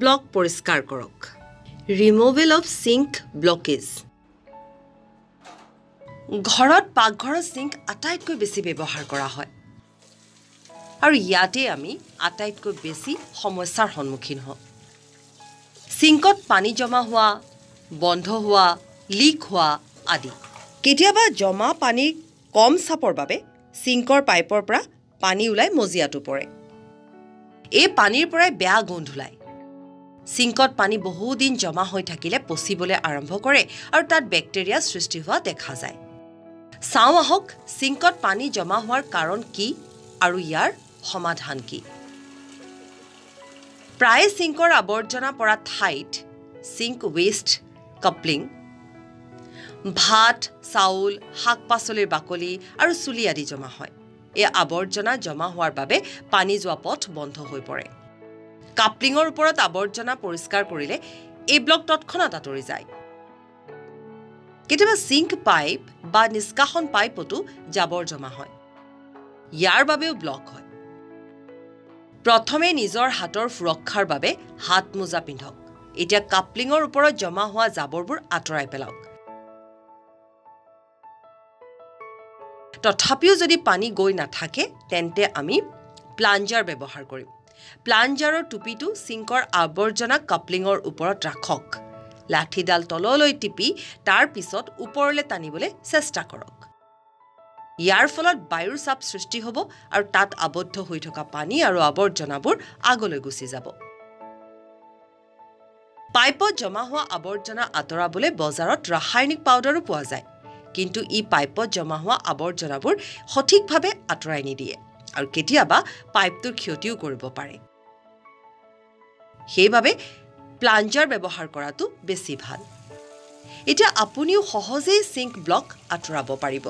block পৰিষ্কাৰ কৰক removal of sync blockage ঘৰত পাকঘৰৰ সিঙ্ক আটাইতকৈ বেছি ব্যৱহাৰ কৰা হয় আৰু ইয়াতে আমি আটাইতকৈ বেছি সমস্যাৰ সন্মুখীন হওঁ সিঙ্কত পানী জমা হোৱা বন্ধ হোৱা লিক হোৱা আদি কেতিয়াবা জমা পানীৰ কম চাপৰ বাবে সিঙ্কৰ পাইপৰ পৰা পানী ওলাই মজিয়াটো পৰে এই পানীৰ পৰাই বেয়া গোন্ধ ওলায় সিঙ্কত পানী বহু দিন জমা হৈ থাকিলে পচিবলৈ আৰম্ভ কৰে আৰু তাত বেক্টেৰিয়া সৃষ্টি হোৱা দেখা যায় চাওঁ আহক সিঙ্কত পানী জমা হোৱাৰ কাৰণ কি আৰু ইয়াৰ সমাধান কি প্ৰায় সিঙ্কৰ আৱৰ্জনা পৰা ঠাইত সিঙ্ক ৱেষ্ট কাপলিং ভাত চাউল শাক-পাচলিৰ বাকলি আৰু চুলি আদি জমা হয় এই আৱৰ্জনা জমা হোৱাৰ বাবে পানী যোৱা পথ বন্ধ হৈ পৰে কাপলিঙৰ ওপৰত আৱৰ্জনা পৰিষ্কাৰ কৰিলে এই ব্লক তৎক্ষণাত আঁতৰি যায় কেতিয়াবা সিঙ্ক পাইপ বা নিষ্কাশন পাইপতো জাবৰ জমা হয় ইয়াৰ বাবেও ব্লক হয় প্ৰথমে নিজৰ হাতৰ সুৰক্ষাৰ বাবে হাত মোজা পিন্ধক এতিয়া কাপলিঙৰ ওপৰত জমা হোৱা জাবৰবোৰ আঁতৰাই পেলাওক তথাপিও যদি পানী গৈ নাথাকে তেন্তে আমি প্লাঞ্জাৰ ব্যৱহাৰ কৰিম প্লাঞ্জাৰৰ টুপিটো সিঙ্কৰ আৱৰ্জনা কাপলিঙৰ ওপৰত ৰাখক লাঠিডাল তললৈ টিপি তাৰ পিছত ওপৰলৈ টানিবলৈ চেষ্টা কৰক ইয়াৰ ফলত বায়ুৰ চাপ সৃষ্টি হ'ব আৰু তাত আবদ্ধ হৈ থকা পানী আৰু আৱৰ্জনাবোৰ আগলৈ গুচি যাব পাইপত জমা হোৱা আৱৰ্জনা আঁতৰাবলৈ বজাৰত ৰাসায়নিক পাউডাৰো পোৱা যায় কিন্তু ই পাইপত জমা হোৱা আৱৰ্জনাবোৰ সঠিকভাৱে আঁতৰাই নিদিয়ে আৰু কেতিয়াবা পাইপটোৰ ক্ষতিও কৰিব পাৰে সেইবাবে প্লাঞ্জাৰ ব্যৱহাৰ কৰাটো বেছি ভাল এতিয়া আপুনিও সহজেই সিঙ্ক ব্লক আঁতৰাব পাৰিব